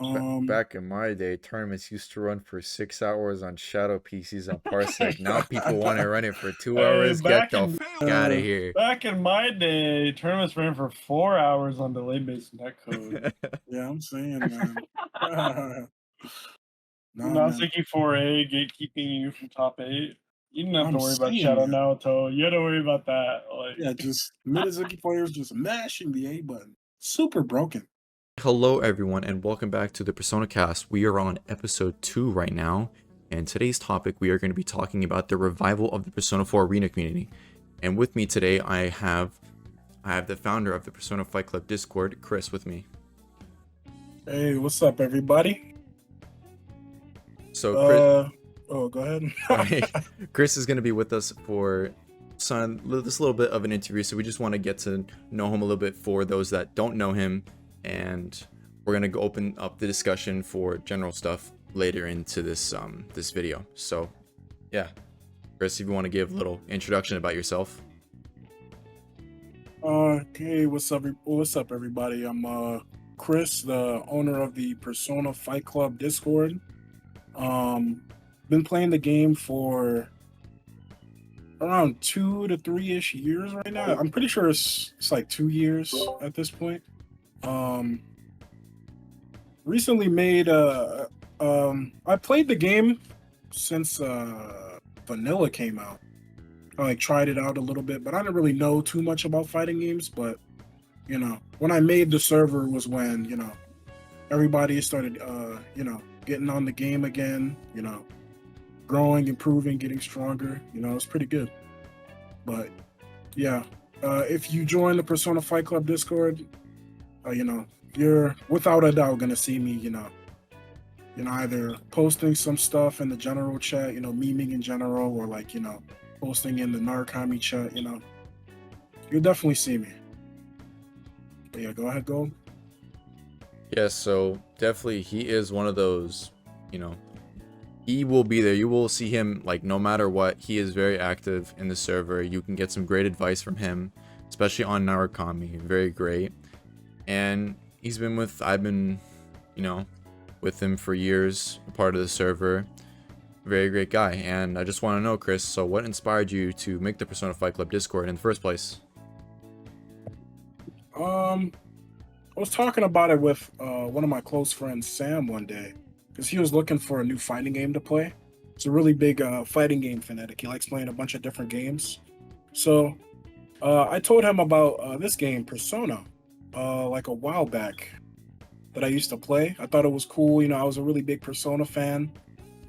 Back in my day, tournaments used to run for 6 hours on shadow PCs on Parsec. Now people want to run it for 2 hours. Get the f out of here. back in my day, tournaments ran for 4 hours on delay-based netcode. Yeah, I'm saying, man. Nah, Now man. Ziggy 4A gatekeeping you from top 8. You didn't have to I'm worry about saying, Shadow man. Naoto. You had to worry about that. Yeah, just Midazuki players just mashing the A button. Super broken. Hello, everyone, and welcome back to the PersonaCast. We are on episode 2 right now, and today's topic we are going to be talking about the revival of the Persona 4 Arena community. And with me today, I have the founder of the Persona Fight Club Discord, Chris, with me. Hey, what's up, everybody? So, Chris, go ahead. right, Chris is going to be with us for this little bit of an interview, so we just want to get to know him a little bit for those that don't know him. And we're gonna go open up the discussion for general stuff later into this this video. So yeah, Chris, if you want to give a little introduction about yourself. Okay, what's up, everybody? I'm Chris, the owner of the Persona Fight Club Discord. Been playing the game for around 2 to 3-ish years right now. I'm pretty sure it's like 2 years at this point. Recently made I played the game since vanilla came out. I tried it out a little bit, but I didn't really know too much about fighting games. But when I made the server was when everybody started getting on the game again, growing, improving, getting stronger. It's pretty good. But yeah, if you join the Persona Fight Club Discord, you're without a doubt gonna see me, either posting some stuff in the general chat, memeing in general, or posting in the Narukami chat, you'll definitely see me. But yeah, go ahead, go. Yeah, so definitely he is one of those, he will be there. You will see him no matter what. He is very active in the server. You can get some great advice from him, especially on Narukami. Very great. And I've been with him for years, a part of the server. Very great guy. And I just want to know, Chris, so what inspired you to make the Persona Fight Club Discord in the first place? I was talking about it with one of my close friends, Sam, one day, because he was looking for a new fighting game to play. He's a really big fighting game fanatic. He likes playing a bunch of different games. So I told him about this game, Persona, like a while back, that I used to play. I thought it was cool. I was a really big Persona fan.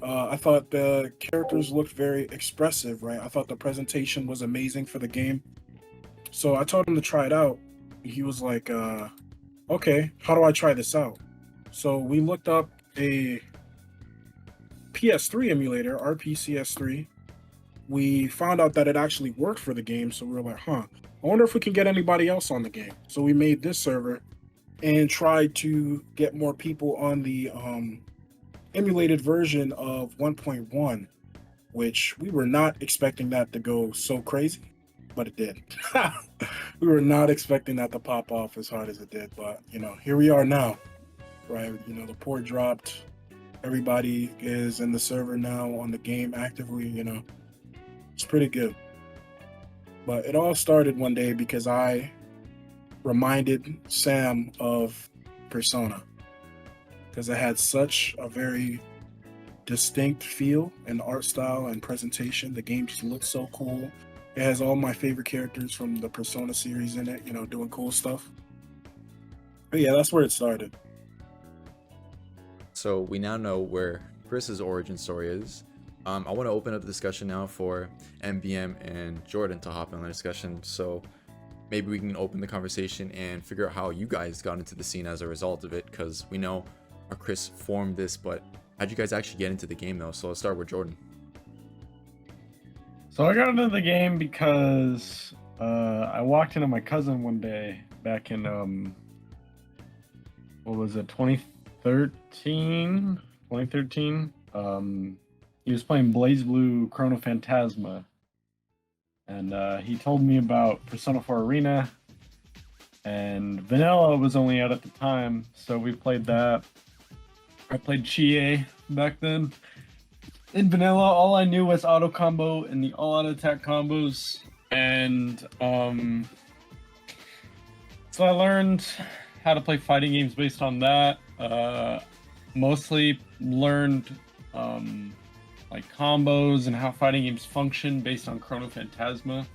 I thought the characters looked very expressive, right? I thought the presentation was amazing for the game. So I told him to try it out. He was like, okay, how do I try this out? So we looked up a PS3 emulator, RPCS3. We found out that it actually worked for the game. So we were like, I wonder if we can get anybody else on the game. So we made this server and tried to get more people on the emulated version of 1.1, which we were not expecting that to go so crazy, but it did. We were not expecting that to pop off as hard as it did, but here we are now, right? The port dropped. Everybody is in the server now on the game actively. It's pretty good. But it all started one day because I reminded Sam of Persona, because it had such a very distinct feel and art style and presentation. The game just looks so cool. It has all my favorite characters from the Persona series in it, doing cool stuff. But yeah, that's where it started. So we now know where Chris's origin story is. I want to open up the discussion now for MBM and Jordan to hop in the discussion. So maybe we can open the conversation and figure out how you guys got into the scene as a result of it, because we know Chris formed this, but how'd you guys actually get into the game though? So let's start with Jordan. So I got into the game because I walked into my cousin one day back in what was it, 2013. He was playing Blaze Blue Chrono Phantasma, and he told me about Persona 4 Arena, and vanilla was only out at the time, so we played that. I played Chie back then. In vanilla, all I knew was auto combo and the all out attack combos, and so I learned how to play fighting games based on that. Mostly learned like combos and how fighting games function based on Chrono Phantasma.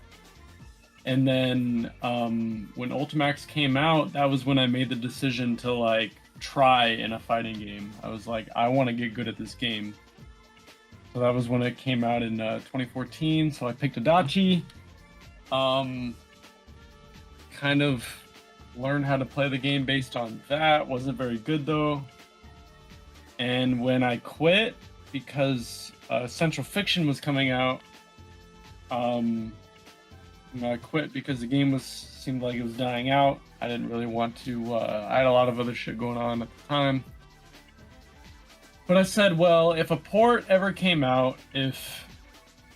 And then when Ultimax came out, that was when I made the decision to like try in a fighting game. I was like, I want to get good at this game. So that was when it came out in 2014. So I picked Adachi. Kind of learned how to play the game based on that. Wasn't very good though. And when I quit because Central Fiction was coming out, I quit because the game seemed like it was dying out. I didn't really want to. I had a lot of other shit going on at the time. But I said, well, if a port ever came out, if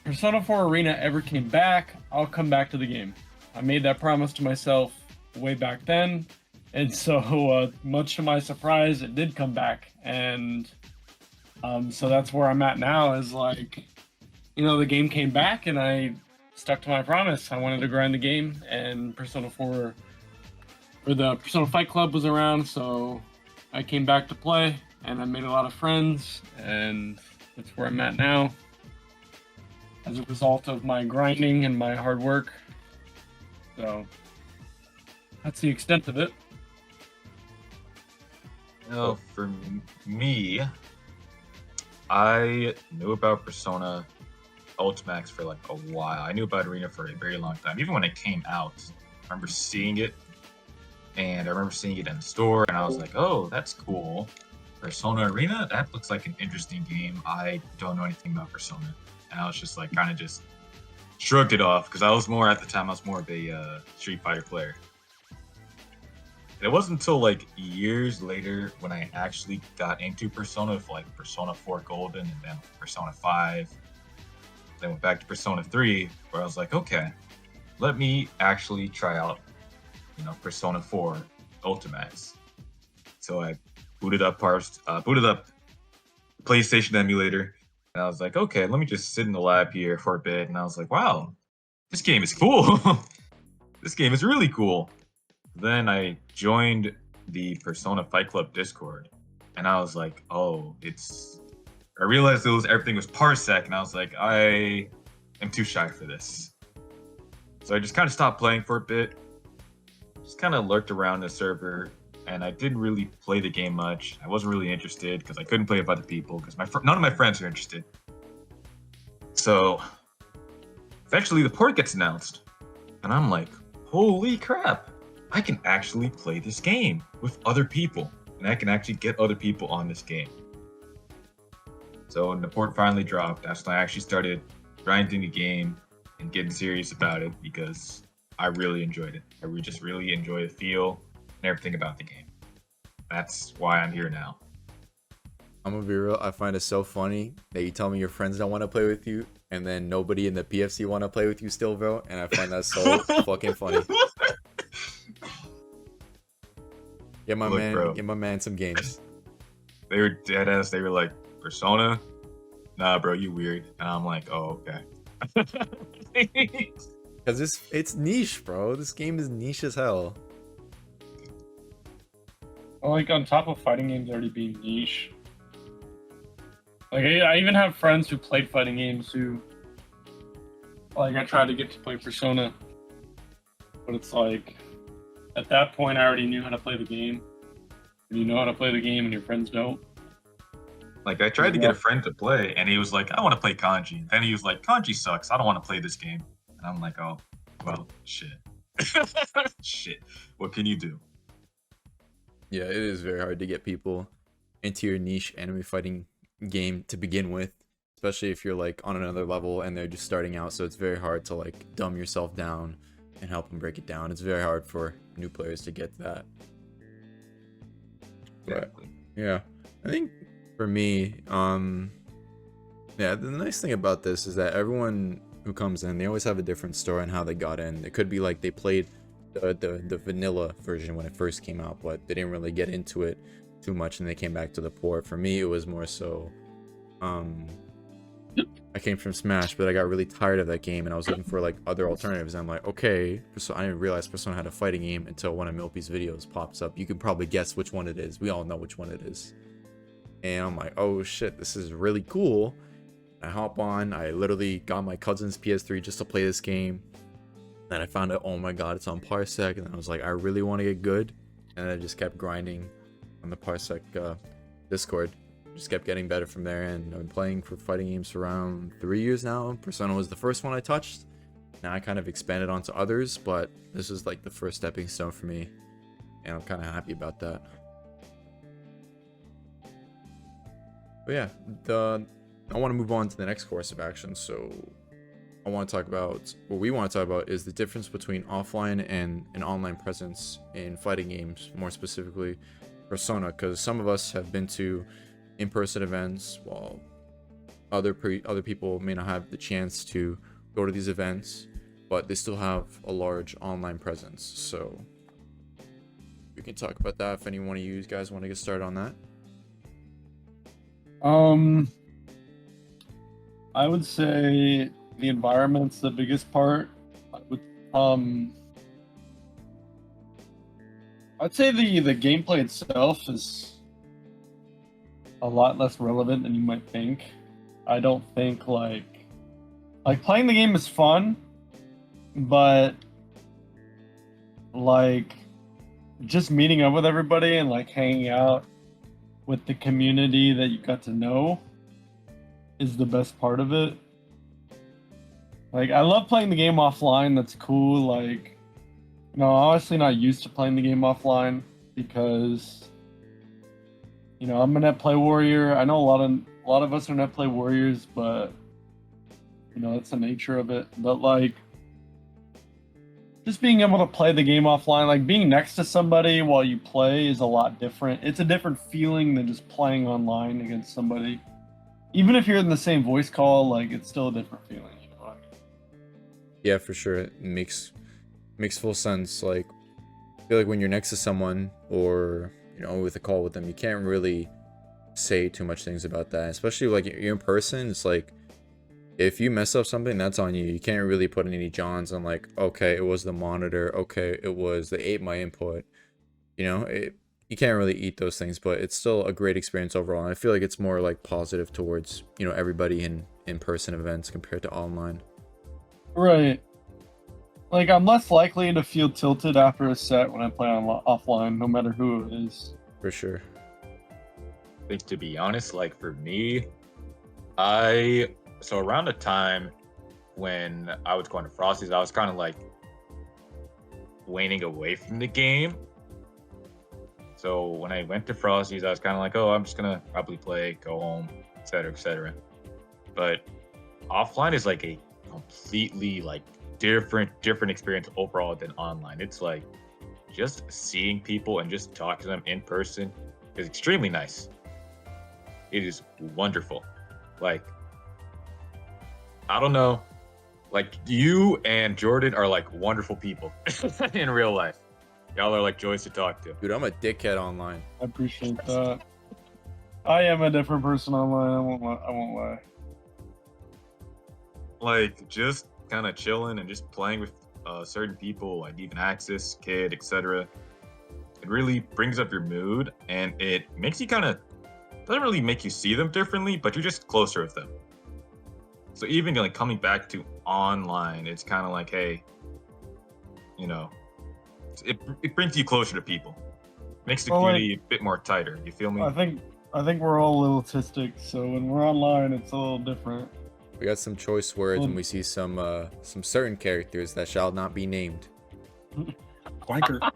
Persona 4 Arena ever came back, I'll come back to the game. I made that promise to myself way back then, and so much to my surprise, it did come back. And so that's where I'm at now. Is like, the game came back, and I stuck to my promise. I wanted to grind the game, and Persona 4 or the Persona Fight Club was around, so I came back to play. And I made a lot of friends, and that's where I'm at now. As a result of my grinding and my hard work. So that's the extent of it. For me, I knew about Persona Ultimax for like a while. I knew about Arena for a very long time. Even when it came out, I remember seeing it, and I remember seeing it in the store, and I was like, oh, that's cool. Persona Arena? That looks like an interesting game. I don't know anything about Persona. And I was just like, kind of just shrugged it off, because I was more, at the time, I was more of a Street Fighter player. And it wasn't until like years later when I actually got into Persona, with like Persona 4 Golden and then Persona 5. Then went back to Persona 3, where I was like, okay, let me actually try out, Persona 4 Ultimax. So I booted up PlayStation emulator, and I was like, okay, let me just sit in the lab here for a bit. And I was like, wow, this game is cool. This game is really cool. Then I joined the Persona Fight Club Discord, and I was like, oh, I realized everything was Parsec, and I was like, I am too shy for this. So I just kind of stopped playing for a bit, just kind of lurked around the server, and I didn't really play the game much. I wasn't really interested because I couldn't play with other people because none of my friends are interested. So eventually the port gets announced, and I'm like, holy crap, I can actually play this game with other people, and I can actually get other people on this game. So when the port finally dropped, that's when I actually started grinding the game and getting serious about it, because I really enjoyed it. I just really enjoy the feel and everything about the game. That's why I'm here now. I'm gonna be real, I find it so funny that you tell me your friends don't want to play with you, and then nobody in the PFC want to play with you still, bro, and I find that so fucking funny. Get my man some games. They were dead ass, they were like, Persona? Nah, bro, you weird. And I'm like, oh, okay. Because it's niche, bro. This game is niche as hell. Well, like, on top of fighting games already being niche, like, I even have friends who played fighting games who, like, I tried to get to play Persona, but it's like, at that point, I already knew how to play the game. And you know how to play the game and your friends don't. Like, I tried to get a friend to play, and he was like, I want to play Kanji. Then he was like, Kanji sucks. I don't want to play this game. And I'm like, oh, well, shit. Shit. What can you do? Yeah, it is very hard to get people into your niche anime fighting game to begin with, especially if you're like on another level and they're just starting out. So it's very hard to like dumb yourself down and help them break it down. It's very hard for new players to get that. Exactly. But, yeah, I think for me, yeah, the nice thing about this is that everyone who comes in, they always have a different story on how they got in. It could be like they played the vanilla version when it first came out, but they didn't really get into it too much and they came back to the port. For me, it was more so, I came from Smash, but I got really tired of that game and I was looking for like other alternatives. I'm like, okay, so I didn't realize Persona had a fighting game until one of Milpy's videos pops up. You can probably guess which one it is. We all know which one it is. And I'm like, oh shit, this is really cool. I hop on, I literally got my cousin's PS3 just to play this game. Then I found out, oh my god, it's on Parsec, and then I was like, I really want to get good. And I just kept grinding on the Parsec Discord. Just kept getting better from there, and I've been playing for fighting games for around 3 years now. Persona was the first one I touched. Now I kind of expanded onto others, but this is like the first stepping stone for me, and I'm kind of happy about that. But yeah, I want to move on to the next course of action. So I want to talk about, what we want to talk about is the difference between offline and an online presence in fighting games, more specifically Persona, because some of us have been to in-person events while other people may not have the chance to go to these events, but they still have a large online presence. So we can talk about that if any one of you guys want to get started on that. I would say the environment's the biggest part. I'd say the gameplay itself is a lot less relevant than you might think. I don't think like playing the game is fun, but like just meeting up with everybody and like hanging out with the community that you got to know is the best part of it. Like, I love playing the game offline. That's cool. Like, I'm honestly not used to playing the game offline because, I'm a net play warrior. I know a lot of us are net play warriors, but that's the nature of it. But like, just being able to play the game offline, like being next to somebody while you play is a lot different. It's a different feeling than just playing online against somebody. Even if you're in the same voice call, like it's still a different feeling. Yeah, for sure. It makes full sense. Like, I feel like when you're next to someone or, with a call with them, you can't really say too much things about that. Especially like you're in person, it's like, if you mess up something, that's on you. You can't really put any Johns on like, okay, it was the monitor. Okay, they ate my input. You can't really eat those things, but it's still a great experience overall. And I feel like it's more like positive towards, everybody in in-person events compared to online. Right. Like, I'm less likely to feel tilted after a set when I play offline, no matter who it is. For sure. I think, to be honest, like for me, so around the time when I was going to Frosty's, I was kind of like waning away from the game. So when I went to Frosty's, I was kind of like, oh, I'm just gonna probably play, go home, etc., etc. But offline is like a completely like different experience overall than online. It's like just seeing people and just talking to them in person is extremely nice. It is wonderful. Like, I don't know, like you and Jordan are like wonderful people in real life. Y'all are like joys to talk to. Dude, I'm a dickhead online. I appreciate that. I am a different person online. I won't lie. Like, just kind of chilling and just playing with certain people, like even Axis, Kid, etc. It really brings up your mood, and it makes you doesn't really make you see them differently, but you're just closer with them. So even like coming back to online, it's kind of like, hey, it brings you closer to people. Makes the community a bit more tighter. You feel me? I think we're all a little autistic, so when we're online, it's a little different. We got some choice words, and we see some certain characters that shall not be named. Wanker.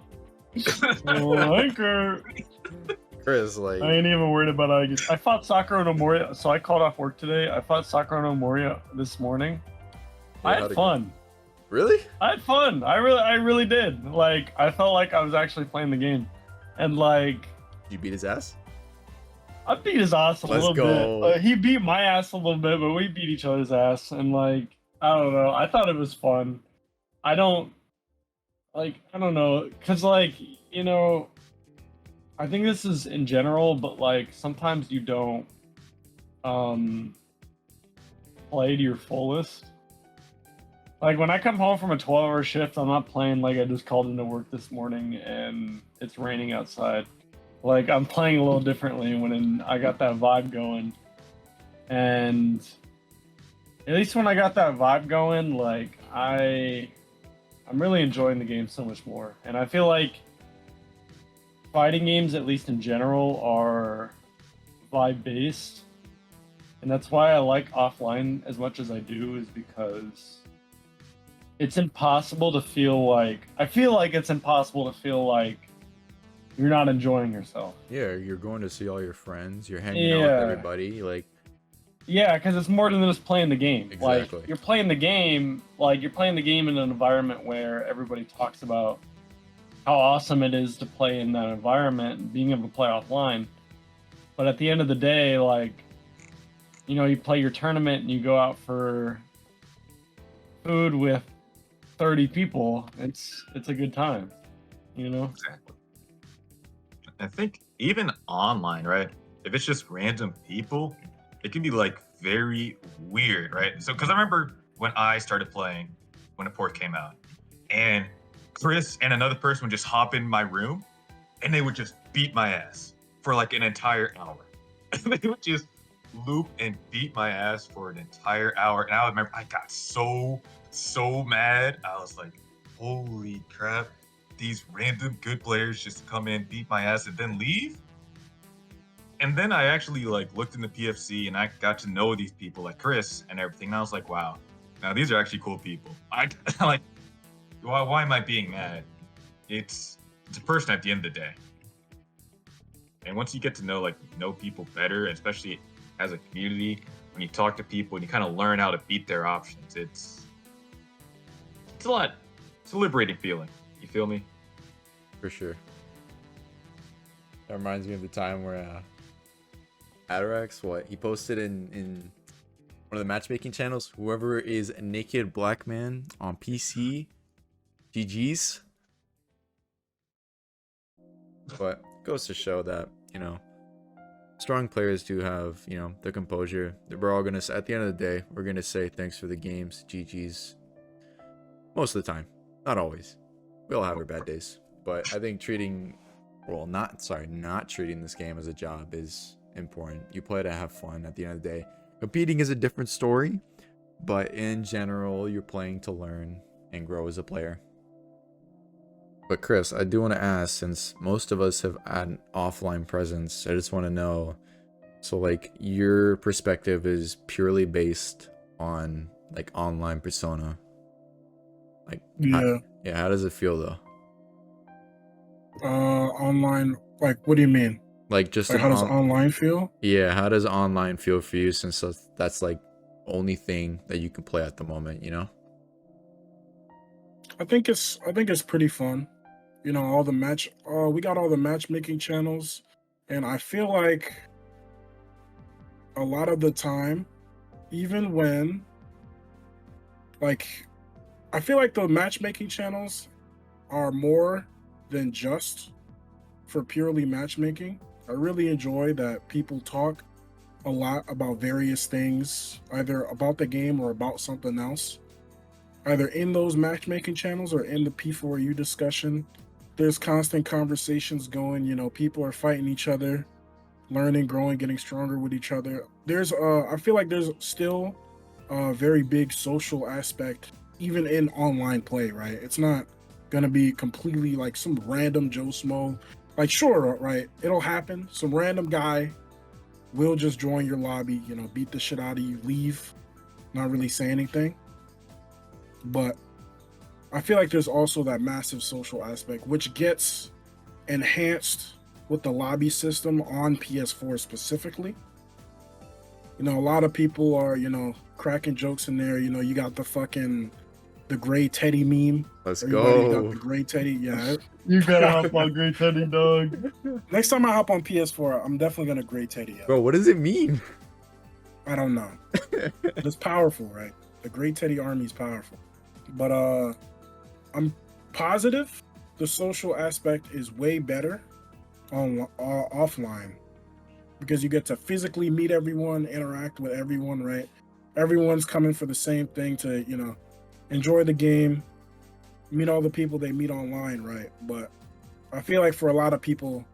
Wanker. Chris, like, I ain't even worried about Aegis. I fought Sakura no Moria, so I called off work today. I fought Sakura no Moria this morning. I had fun. Really? I had fun. I really did. Like, I felt like I was actually playing the game, and like. Did you beat his ass? I beat his ass a little bit. He beat my ass a little bit, but we beat each other's ass, and like, I don't know. I thought it was fun. I don't know, cause like, I think this is in general, but like sometimes you don't play to your fullest. Like when I come home from a 12-hour shift, I'm not playing like I just called into work this morning and it's raining outside. Like I'm playing a little differently when I got that vibe going. And at least when I got that vibe going, like I'm really enjoying the game so much more. And I feel like fighting games, at least in general, are vibe based. And that's why I like offline as much as I do, is because it's impossible to feel like it's impossible to feel like you're not enjoying yourself. Yeah, you're going to see all your friends, you're hanging out with Yeah. everybody, like Yeah, because it's more than just playing the game. Exactly. Like you're playing the game in an environment where everybody talks about how awesome it is to play in that environment and being able to play offline. But at the end of the day, like, you know, you play your tournament and you go out for food with 30 people. It's a good time, you know? Exactly. I think even online, right? If it's just random people, it can be like very weird, right? So, because I remember when I started playing, when a port came out, and Chris and another person would just hop in my room, and they would just beat my ass for like an entire hour. They would just loop and beat my ass for an entire hour, and I remember I got so mad. I was like, "Holy crap! These random good players just come in, beat my ass, and then leave." And then I actually like looked in the PFC and I got to know these people like Chris and everything. And I was like, wow, now these are actually cool people. I like, why am I being mad? It's a person at the end of the day. And once you get to know people better, especially as a community, when you talk to people and you kind of learn how to beat their options, it's a liberating feeling. You feel me? for sure. That reminds me of the time where Atarax, he posted in one of the matchmaking channels, whoever is a naked black man on PC, GG's. But goes to show that, you know, strong players do have, you know, their composure. We're all gonna, at the end of the day, we're gonna say thanks for the games, GG's. Most of the time, not always. We all have our bad days, but I think not treating this game as a job is important. You play to have fun at the end of the day. Competing is a different story, but in general, you're playing to learn and grow as a player. But Chris, I do want to ask, since most of us have had an offline presence, I just want to know, so like your perspective is purely based on like online Persona. Like Yeah. how does it feel though? Online, like, what do you mean? Like just Like, how does online feel? Yeah, how does online feel for you, since that's like only thing that you can play at the moment, you know? I think it's pretty fun. You know, we got all the matchmaking channels, and I feel like a lot of the time, even when like I feel like the matchmaking channels are more than just for purely matchmaking. I really enjoy that people talk a lot about various things, either about the game or about something else. Either in those matchmaking channels or in the P4U discussion, there's constant conversations going. You know, people are fighting each other, learning, growing, getting stronger with each other. I feel like there's still a very big social aspect, even in online play, right? It's not gonna be completely like some random Joe Smo. Like, sure, right? It'll happen. Some random guy will just join your lobby, you know, beat the shit out of you, leave, not really say anything. But I feel like there's also that massive social aspect, which gets enhanced with the lobby system on PS4 specifically. You know, a lot of people are, you know, cracking jokes in there. You know, you got the gray Teddy meme. Let's Everybody go. got the gray Teddy. Yeah. You gotta hop on Gray Teddy, dog. Next time I hop on PS4, I'm definitely gonna gray Teddy up. Bro, what does it mean? I don't know. It's powerful, right? The gray Teddy army is powerful. But I'm positive the social aspect is way better offline, because you get to physically meet everyone, interact with everyone, right? Everyone's coming for the same thing to, enjoy the game, meet all the people they meet online, right? But I feel like for a lot of people,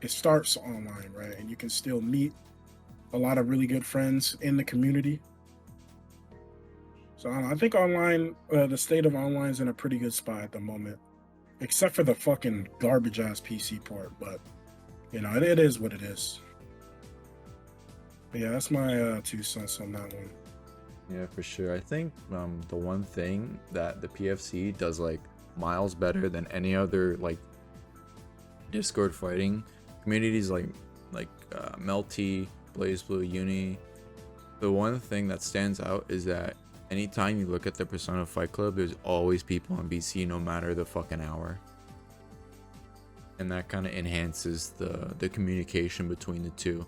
it starts online, right? And you can still meet a lot of really good friends in the community. So I think online, the state of online is in a pretty good spot at the moment, except for the fucking garbage ass PC port. But it is what it is. But yeah, that's my 2 cents on that one. Yeah, for sure. I think the one thing that the PFC does like miles better than any other like Discord fighting communities like Melty, BlazBlue, Uni. The one thing that stands out is that anytime you look at the Persona Fight Club, there's always people on VC no matter the fucking hour. And that kind of enhances the communication between the two.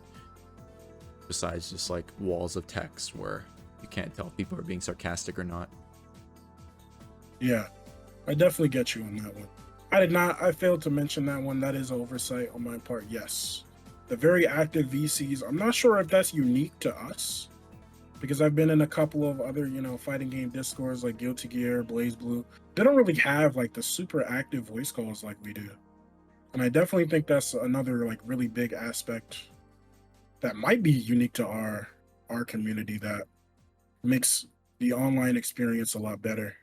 Besides just like walls of text where you can't tell if people are being sarcastic or not. Yeah, I definitely get you on that one. I failed to mention that one. That is oversight on my part. Yes. The very active VCs, I'm not sure if that's unique to us, because I've been in a couple of other, fighting game Discords like Guilty Gear, BlazBlue. They don't really have like the super active voice calls like we do. And I definitely think that's another like really big aspect that might be unique to our community that makes the online experience a lot better.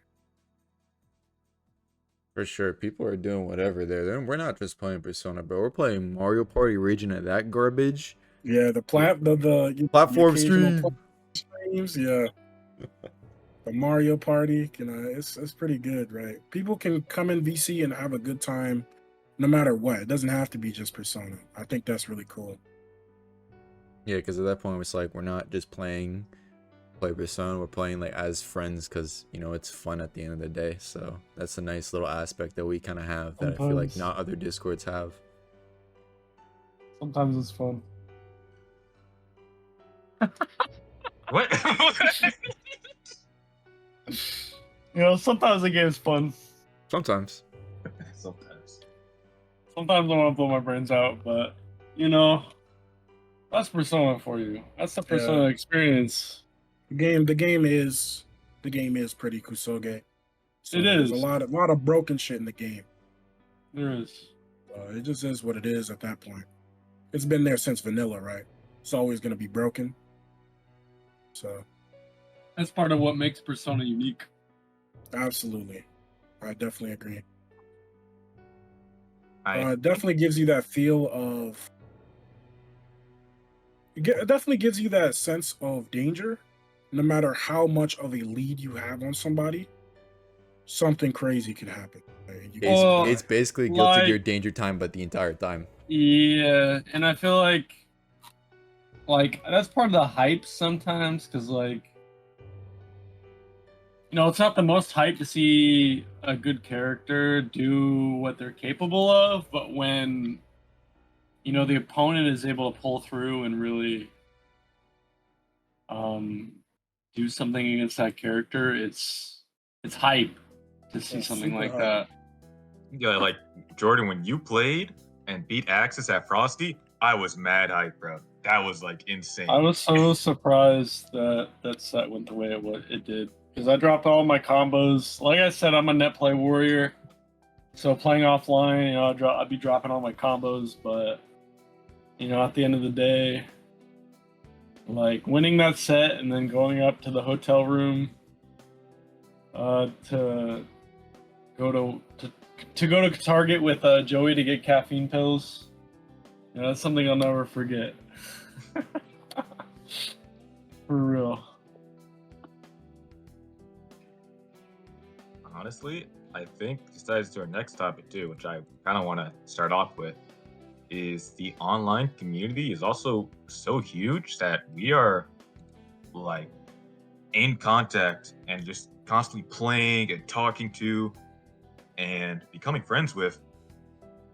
For sure, people are doing whatever we're not just playing Persona, but we're playing Mario Party Region at that garbage. Yeah, the Platform occasional stream. streams, yeah. The Mario Party, it's pretty good, right? People can come in VC and have a good time no matter what. It doesn't have to be just Persona. I think that's really cool. Yeah, because at that point it's like we're not just play Persona, we're playing like as friends because it's fun at the end of the day. So that's a nice little aspect that we kind of have that I feel like not other Discords have. Sometimes it's fun. What? Sometimes the game's fun. Sometimes. Sometimes I want to blow my brains out, but that's Persona for you. That's the Persona experience. The game is pretty kusoge. So It is. There's a lot of broken shit in the game. There is. It just is what it is at that point. It's been there since vanilla, right? It's always going to be broken. So that's part of what makes Persona unique. Absolutely. I definitely agree. It definitely gives you that feel of... It definitely gives you that sense of danger. No matter how much of a lead you have on somebody, something crazy can happen. It's basically Guilty Gear Danger Time, but the entire time. Yeah, and I feel like that's part of the hype sometimes, because it's not the most hype to see a good character do what they're capable of, but when the opponent is able to pull through and really do something against that character, it's hype to see something like that. Yeah, like Jordan, when you played and beat Axis at Frosty, I was mad hype, bro. That was like insane. I was so surprised that set went the way it did, because I dropped all my combos. Like I said, I'm a net play warrior, so playing offline, I'd be dropping all my combos, but at the end of the day, like winning that set and then going up to the hotel room to go to Target with Joey to get caffeine pills. That's something I'll never forget. For real. Honestly, I think besides to our next topic too, which I kind of want to start off with, is the online community is also so huge that we are like in contact and just constantly playing and talking to and becoming friends with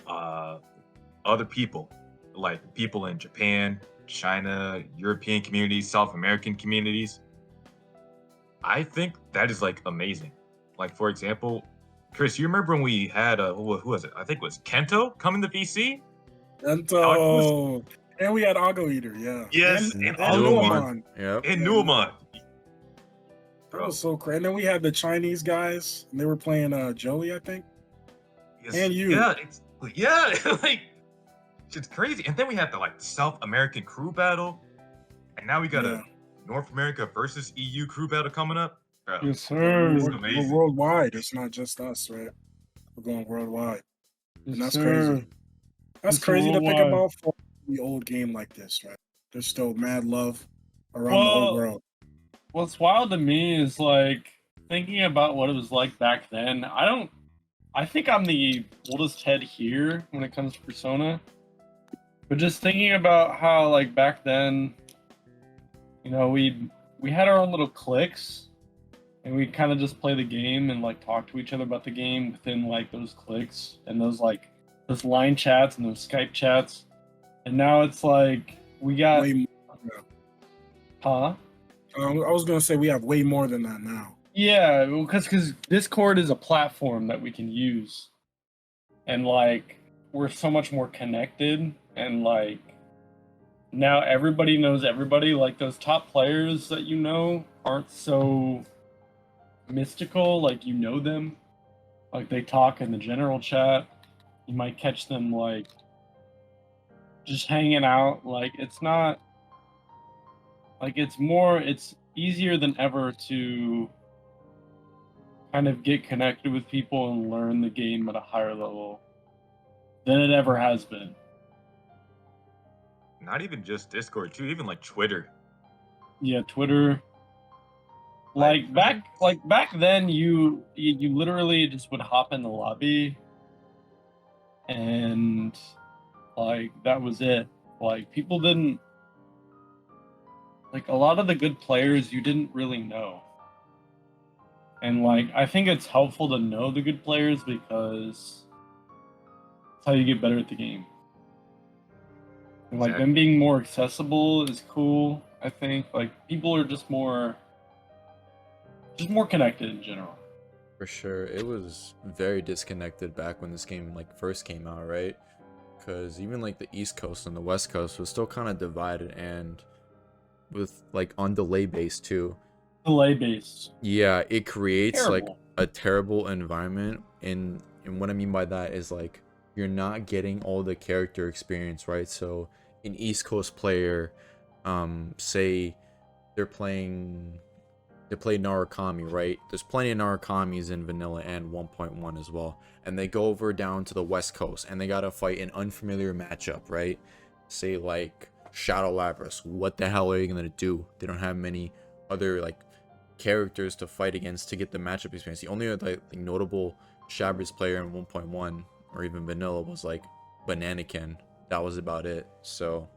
other people, like people in Japan, China, European communities, South American communities. I think that is like amazing. Like, for example, Chris, you remember when we had who was it? I think it was Kento come in the VC? Ento. And we had Ago Eater, yeah. Yes, And and Nuamon. Yep. And Nuamon. That was so crazy. And then we had the Chinese guys, and they were playing Joey, I think. Yes, And you. Yeah, like it's crazy. And then we had the South American crew battle, and now we got Yeah. a North America versus EU crew battle coming up. Bro, Yes, sir. It's We're amazing. worldwide. It's not just us, right? We're going worldwide. Yes, And that's sir. crazy. That's It's crazy to think worldwide. about for the old game like this, right? There's still mad love around the whole world. What's wild to me is thinking about what it was like back then. I think I'm the oldest head here when it comes to Persona. But just thinking about how back then, we had our own little cliques, and we'd kind of just play the game and talk to each other about the game within those cliques and those line chats and those Skype chats. And now it's we got Way more, huh? I was gonna say we have way more than that now. Yeah, because Discord is a platform that we can use, and we're so much more connected, and now everybody knows everybody. Those top players that aren't so mystical. You know them, they talk in the general chat. You might catch them just hanging out. It's not it's easier than ever to kind of get connected with people and learn the game at a higher level than it ever has been. Not even just Discord, too. Even Twitter. Yeah, Twitter. Back then, you literally just would hop in the lobby, and that was it. People didn't a lot of the good players you didn't really know. And I think it's helpful to know the good players because it's how you get better at the game. And Exactly. them being more accessible is cool, I think. People are just more connected in general. For sure. It was very disconnected back when this game first came out, right? Because even the East Coast and the West Coast was still kind of divided, and with on delay base too. Delay based. Yeah, it creates Terrible. a terrible environment, and what I mean by that is you're not getting all the character experience, right? So an East Coast player, say they play Narukami, right? There's plenty of Narakamis in vanilla and 1.1 as well, and they go over down to the West Coast and they gotta fight an unfamiliar matchup, right? Say Shadow Lapras. What the hell are you gonna do? They don't have many other characters to fight against to get the matchup experience. The only notable Shabris player in 1.1 or even vanilla was Bananakin. That was about it. So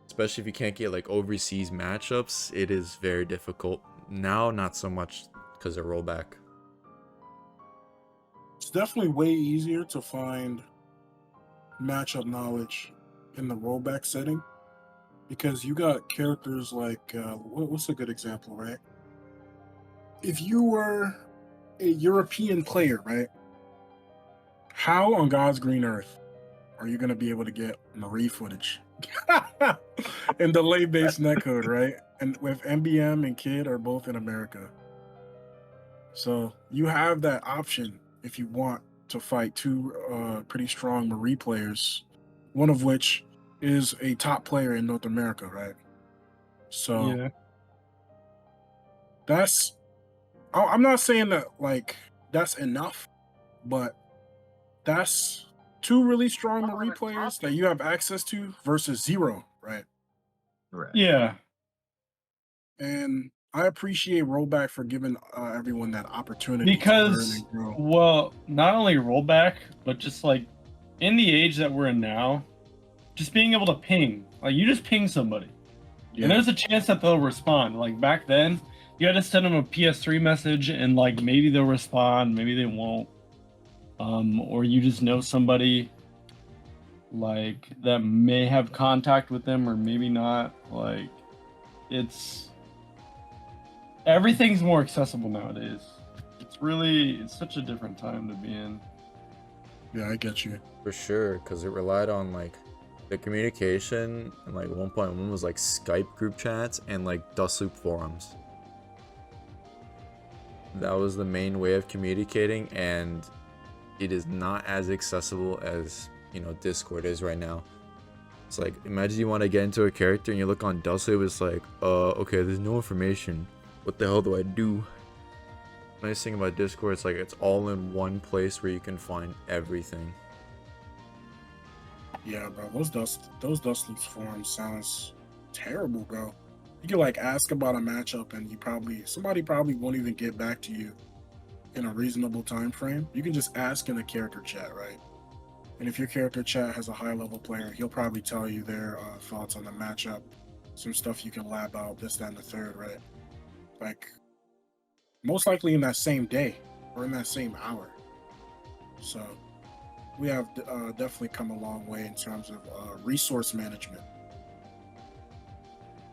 especially if you can't get overseas matchups, it is very difficult. Now not so much because of rollback. It's definitely way easier to find matchup knowledge in the rollback setting because you got characters what's a good example, right? If you were a European player, right? How on God's green earth are you going to be able to get Marie footage in delay-based netcode, right? And with MBM and Kid are both in America. So you have that option if you want to fight two pretty strong Marie players, one of which is a top player in North America, right? So Yeah. I'm not saying that that's enough, but that's two really strong Marie players that you have access to versus zero, right? Right. Yeah. And I appreciate rollback for giving everyone that opportunity Because, to learn and grow. well, not only rollback, but just in the age that we're in now, just being able to ping. You just ping somebody. Yeah. And there's a chance that they'll respond. Back then, you had to send them a PS3 message and maybe they'll respond, maybe they won't. Or you just know somebody that may have contact with them or maybe not. Everything's more accessible nowadays. It's such a different time to be in. Yeah, I get you. For sure, because it relied on like the communication, and like 1.1 was like Skype group chats and like Dust Loop forums. That was the main way of communicating, and it is not as accessible as, you know, Discord is right now. It's like, imagine you want to get into a character and you look on Dust Loop, it's like, okay, there's no information. What the hell do I do? Nice thing about Discord, it's like it's all in one place where you can find everything. Yeah, bro. Those Dust Loops forums sounds terrible, bro. You can like ask about a matchup and somebody probably won't even get back to you in a reasonable time frame. You can just ask in the character chat, right? And if your character chat has a high level player, he'll probably tell you their thoughts on the matchup, some stuff you can lab out, this, that, and the third, right? Like most likely in that same day or in that same hour. So we have definitely come a long way in terms of resource management.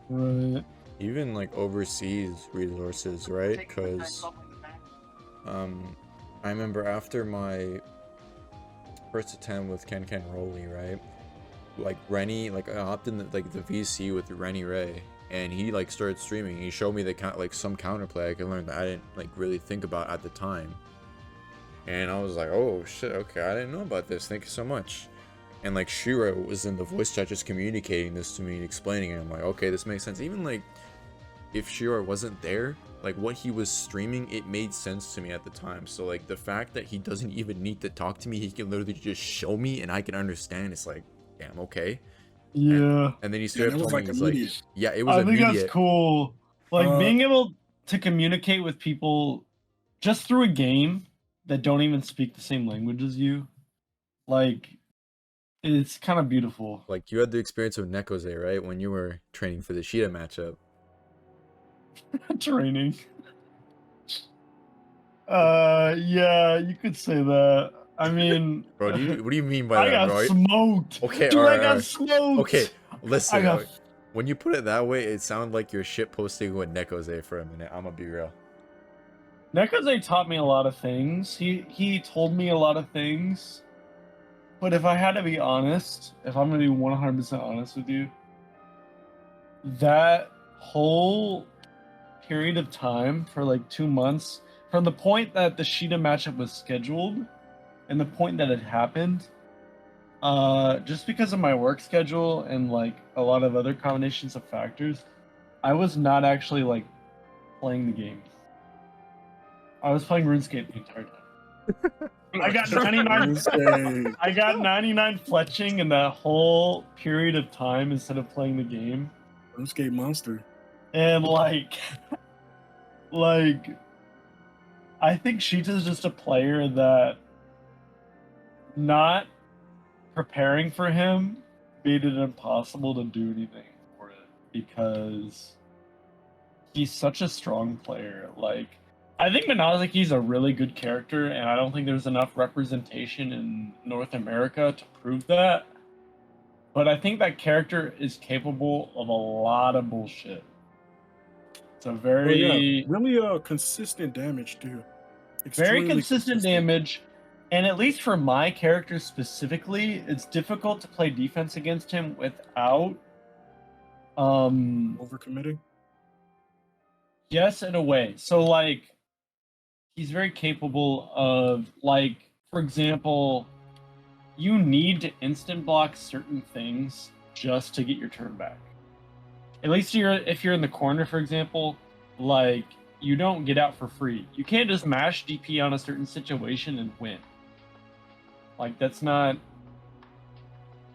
Right. Even like overseas resources, right? Because I remember after my first attempt with Ken Rolly, right? Like Rennie, like I hopped in the VC with Rennie Ray, and he like started streaming. He showed me some counterplay I could learn that I didn't like really think about at the time. And I was like, oh shit, okay, I didn't know about this. Thank you so much. And like Shira was in the voice chat just communicating this to me and explaining it. I'm like, okay, this makes sense. Even like if Shira wasn't there, like what he was streaming, it made sense to me at the time. So like the fact that he doesn't even need to talk to me, he can literally just show me and I can understand. It's like, damn, okay. Yeah. And then he straight up told me, he's immediate. like, yeah, it was I think immediate. that's cool. Like being able to communicate with people just through a game that don't even speak the same language as you, like it's kind of beautiful. Like you had the experience with Nekoze, right? When you were training for the Sheeta matchup. Training. Yeah, you could say that. I mean, Bro, what do you mean by I that, got bro? smoked. Okay, Dude, alright, I got alright. smoked. Okay, listen. I got... When you put it that way, it sounded like you're shit posting with Nekoze for a minute. I'm gonna be real. Nekoze taught me a lot of things. He told me a lot of things. But if I had to be honest, if I'm gonna be 100% honest with you, that whole period of time for like 2 months, from the point that the Sheeta matchup was scheduled and the point that it happened, just because of my work schedule and like a lot of other combinations of factors, I was not actually like playing the game. I was playing RuneScape the entire time. I got 99. I got 99 fletching in that whole period of time instead of playing the game. RuneScape monster. And like, I think Sheeta's just a player that not preparing for him made it impossible to do anything for it because he's such a strong player. Like, I think Minazaki's a really good character, and I don't think there's enough representation in North America to prove that. But I think that character is capable of a lot of bullshit. It's a very... really consistent damage, too. Very consistent damage. And at least for my character specifically, it's difficult to play defense against him without... overcommitting? Yes, in a way. So, like, he's very capable of, like, for example, you need to instant block certain things just to get your turn back. At least if you're in the corner, for example, like, you don't get out for free. You can't just mash DP on a certain situation and win. Like, that's not...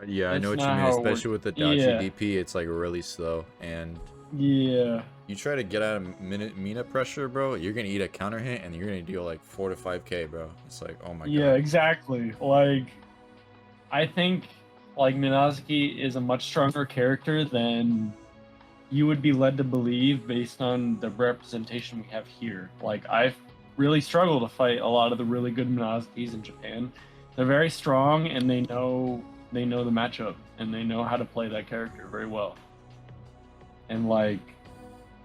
Yeah, I know what you mean, especially with the Dachi DP, it's like really slow, and... Yeah. You try to get out of Mina pressure, bro, you're gonna eat a counter hit, and you're gonna deal like 4 to 5k, bro. It's like, oh my god. Yeah, exactly. Like, I think, like, Minazuki is a much stronger character than you would be led to believe based on the representation we have here. Like, I've really struggled to fight a lot of the really good Minazukis in Japan. They're very strong, and they know the matchup, and they know how to play that character very well. And, like,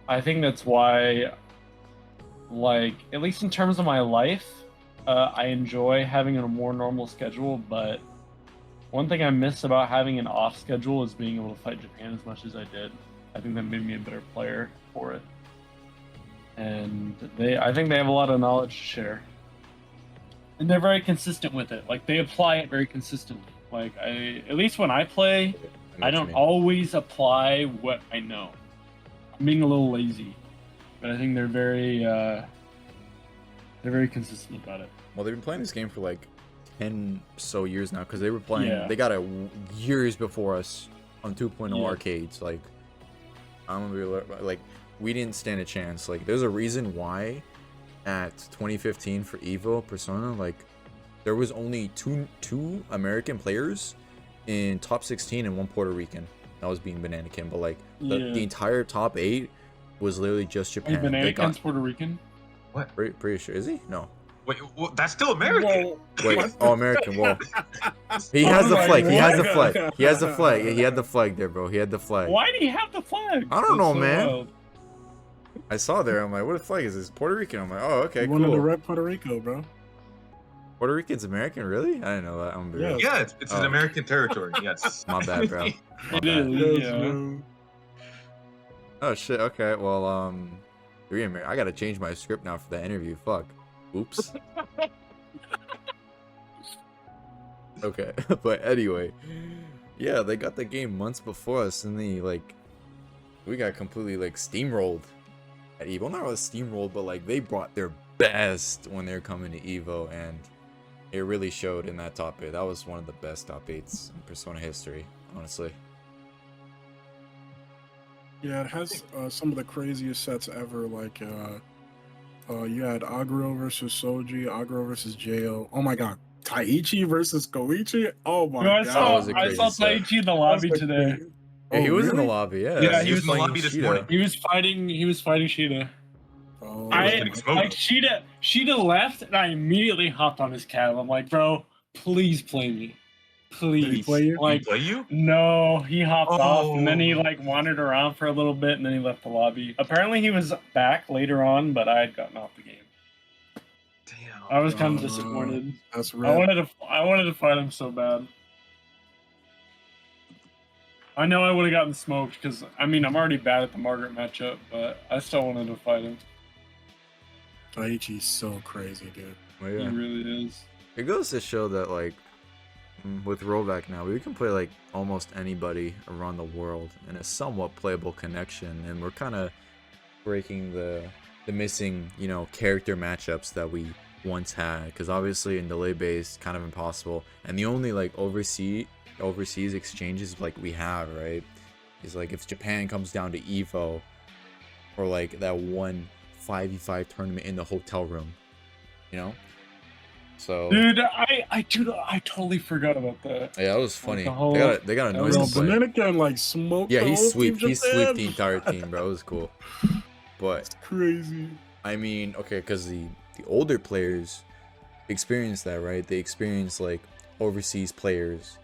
I think that's why, like, at least in terms of my life, I enjoy having a more normal schedule, but one thing I miss about having an off schedule is being able to fight Japan as much as I did. I think that made me a better player for it. And I think they have a lot of knowledge to share. And they're very consistent with it. Like, they apply it very consistently. Like, at least when I play, I don't always apply what I know. I'm being a little lazy, but I think they're very consistent about it. Well, they've been playing this game for like 10 so years now, because they were playing. Yeah. They got it years before us on 2.0 Yeah. arcades. Like, I remember, like, we didn't stand a chance. Like, there's a reason why at 2015 for Evo Persona, like, there was only two American players in top 16 and one Puerto Rican. That was being Banana Kim, but like the entire top 8 was literally just Japan. Banana Kim's Puerto Rican? What? Pretty sure, is he? No. Wait, that's still American. Whoa. Wait, oh, American. Well, he has the flag. He has the God. flag. He has the flag. He had the flag there, bro. He had the flag. Why do you have the flag? I don't know, That's so man. wild. I saw there. I'm like, what the flag is this? Puerto Rican. I'm like, oh, okay, One of the cool. rep Puerto Rico, bro. Puerto Rican's American, really? I didn't know that. I'm Yeah. Yeah, it's an Oh. American territory. Yes. My bad, bro. My It bad. is, Yes, yeah. bro. Oh shit. Okay. Well, I gotta change my script now for that interview. Fuck. Oops. Okay. But anyway, yeah, they got the game months before us, and we got completely like steamrolled at Evo. Not really steamrolled, but like they brought their best when they're coming to Evo, and it really showed in that top 8. That was one of the best top 8s in Persona history, honestly. Yeah, it has some of the craziest sets ever. Like, you had Agro versus Soji, Agro versus Jo. Oh my god, Taichi versus Koichi. Oh my Yo, I god, saw, was a I crazy saw set. Taichi in the lobby That's the today. crazy- Yeah, he Oh, was in the really? lobby. Yeah, Yeah, he was in the playing lobby this Shida. morning. He was fighting Sheeta. Oh, I was I getting smoked. like Sheeta left, and I immediately hopped on his cab. I'm like, bro, please play me, please. Did he play you? Did Like, he play you? no, he hopped off, and then he Oh. like wandered around for a little bit, and then he left the lobby. Apparently, he was back later on, but I had gotten off the game. Damn. I was kind of Uh, disappointed. That's I rare. wanted to fight him so bad. I know I would have gotten smoked because I'm already bad at the Margaret matchup, but I still wanted to fight him. Taichi's so crazy, dude. Well, He yeah. really is. It goes to show that like with rollback now, we can play like almost anybody around the world in a somewhat playable connection, and we're kind of breaking the missing, character matchups that we once had, because obviously in delay based kind of impossible, and the only like overseas exchanges like we have, right, is like if Japan comes down to Evo, or like that one 5v5 tournament in the hotel room, so Dude, I totally forgot about that. yeah, that was funny. the whole- They got a that noise was to all play. Banana can like smoke. Yeah, the he whole swept Team Japan. the entire team, bro. It was cool. But It's crazy. I mean, okay, because the older players experience that, right? They experience like overseas players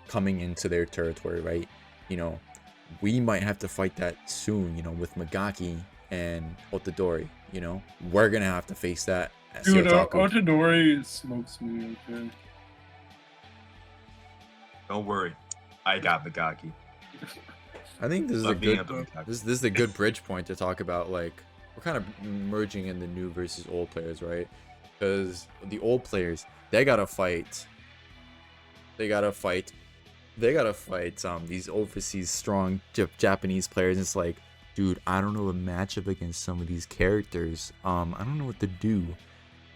coming into their territory, right? We might have to fight that soon, with Magaki and Otadori. We're gonna have to face that at Dude, Seotaku. Otadori smokes me. Okay. Don't worry, I got Magaki. I think this is a Love being good able to Magaki. this is a good bridge point to talk about. Like, we're kind of merging in the new versus old players, right? Because the old players, they gotta fight these overseas strong Japanese players. It's like, dude, I don't know a matchup against some of these characters. I don't know what to do.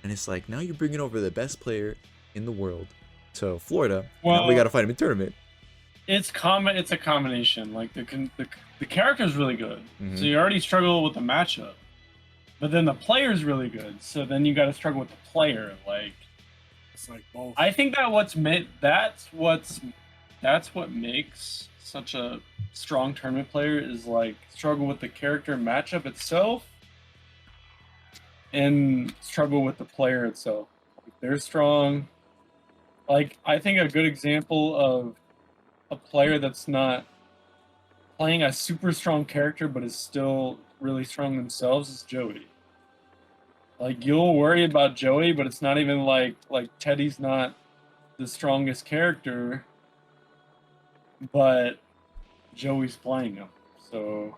And it's like, now you're bringing over the best player in the world to Florida. Now we Well- gotta fight him in tournament. It's a combination. Like the character's really good, Mhm. so you already struggle with the matchup. But then the player's really good, so then you got to struggle with the player. Like, It's like both. I think that's what makes such a strong tournament player is like struggle with the character matchup itself and struggle with the player itself. If they're strong. Like, I think a good example of a player that's not playing a super strong character but is still really strong themselves is Joey. Like you'll worry about Joey, but it's not even like Teddy's not the strongest character, but Joey's playing him, so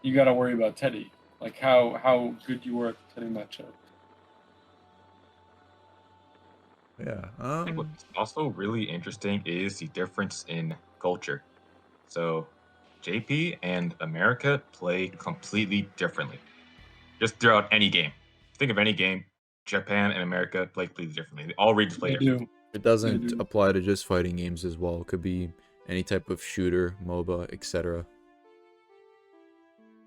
you got to worry about Teddy. Like how good you were at the Teddy matchup. Yeah. I think what's also really interesting is the difference in culture. So, JP and America play completely differently. Just throughout any game. Think of any game, Japan and America play completely differently. All regions play They differently. do. It They doesn't do. apply to just fighting games as well. It could be any type of shooter, MOBA, etc.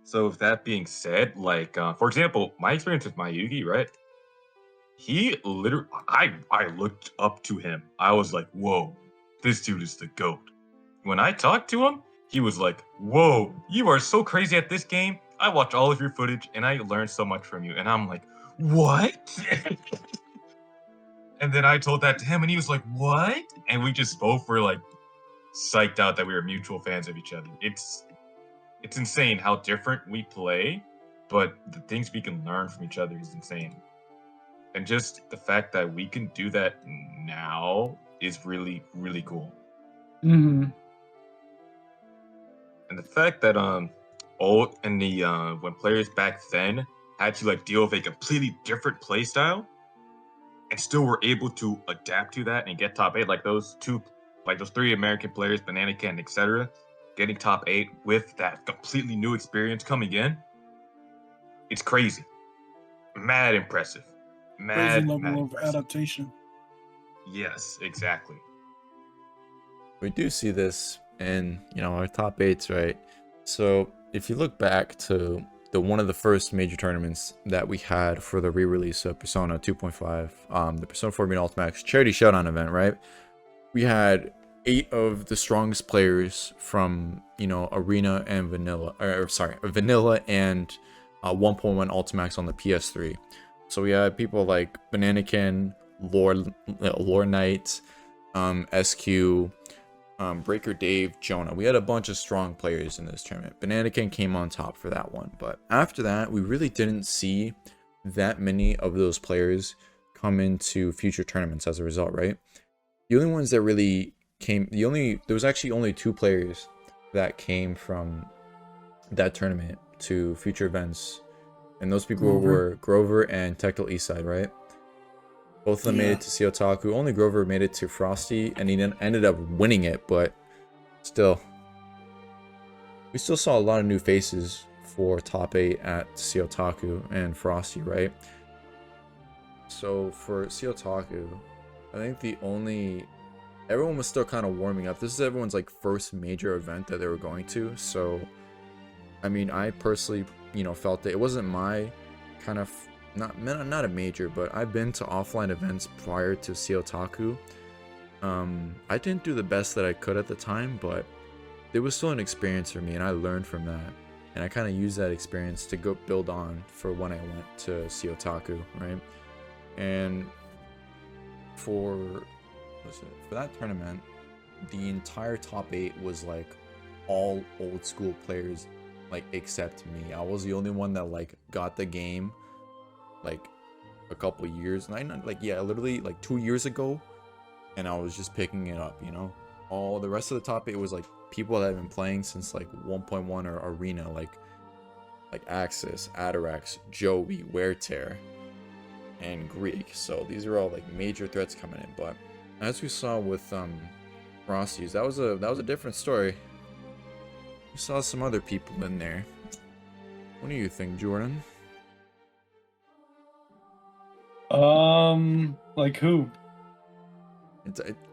So, with that being said, like, for example, my experience with Mayugi, right? He literally, I looked up to him. I was like, whoa, this dude is the GOAT. When I talked to him, he was like, whoa, you are so crazy at this game. I watched all of your footage and I learned so much from you. And I'm like, what? And then I told that to him and he was like, what? And we just both were like psyched out that we were mutual fans of each other. It's insane how different we play, but the things we can learn from each other is insane. And just the fact that we can do that now is really, really cool. Mm-hmm. And the fact that old and the when players back then had to like deal with a completely different play style and still were able to adapt to that and get top 8, like those three American players, Banana Can, etc., getting top 8 with that completely new experience coming in, it's crazy. Mad impressive. Crazy Mad level of impressive. adaptation. Yes, exactly. We do see this in, our top 8s, right? So if you look back to one of the first major tournaments that we had for the re-release of Persona 2.5, the Persona 4 Ultimax Charity Showdown event, right? We had 8 of the strongest players from, Arena and Vanilla, Vanilla and 1.1 Ultimax on the PS3. So we had people like Bananakin, Lore Knight, SQ, Breaker Dave, Jonah. We had a bunch of strong players in this tournament. Bananakin came on top for that one. But after that, we really didn't see that many of those players come into future tournaments as a result, right? The only ones that really came, there was actually only 2 players that came from that tournament to future events. And those people were Grover and Tectal Eastside, right? Both of them made it to Siotaku. Only Grover made it to Frosty, and he ended up winning it, but still. We still saw a lot of new faces for top 8 at Siotaku and Frosty, right? So for Siotaku, I think everyone was still kind of warming up. This is everyone's like first major event that they were going to, so I mean, I personally, felt that it wasn't my kind of not a major, but I've been to offline events prior to Siotaku. I didn't do the best that I could at the time, but it was still an experience for me, and I learned from that. And I kind of used that experience to go build on for when I went to Siotaku, right? And for that tournament, the entire top 8 was like all old school players, like except me. I was the only one that like got the game like a couple years, and literally like 2 years ago, and I was just picking it up, all the rest of the top 8 was like people that have been playing since like 1.1 or Arena, like Axis, Atarax, Joey, Weartear, and Greek. So these are all like major threats coming in. But as we saw with Rossi's, that was a different story. We saw some other people in there. What do you think, Jordan? Like who?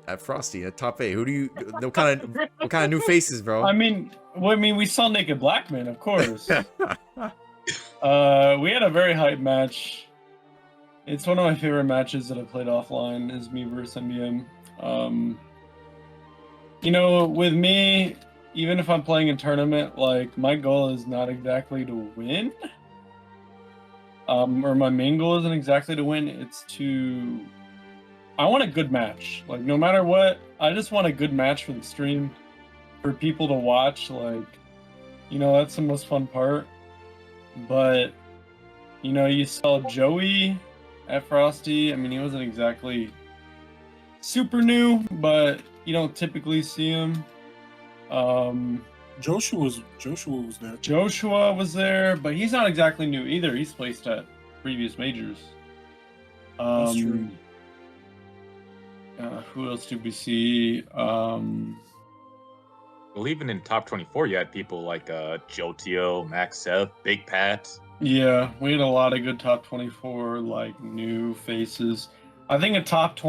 At Frosty, at top 8. Who do you? What kind of new faces, bro? I mean, we saw Naked Blackman, of course. We had a very hype match. It's one of my favorite matches that I played offline. Is me versus MBM. With me, even if I'm playing a tournament, like my goal is not exactly to win. Or my main goal isn't exactly to win. It's I want a good match. Like no matter what, I just want a good match for the stream, for people to watch. Like, that's the most fun part. But You know, you saw Joey at Frosty. I mean, he wasn't exactly super new, but you don't typically see him. Joshua was there. Joshua was there, but he's not exactly new either. He's placed at previous majors. That's true. Who else did we see? Well, even in top 24, you had people like Jotio, Max Sev, Big Pat. Yeah, we had a lot of good top 24 like new faces. I think in top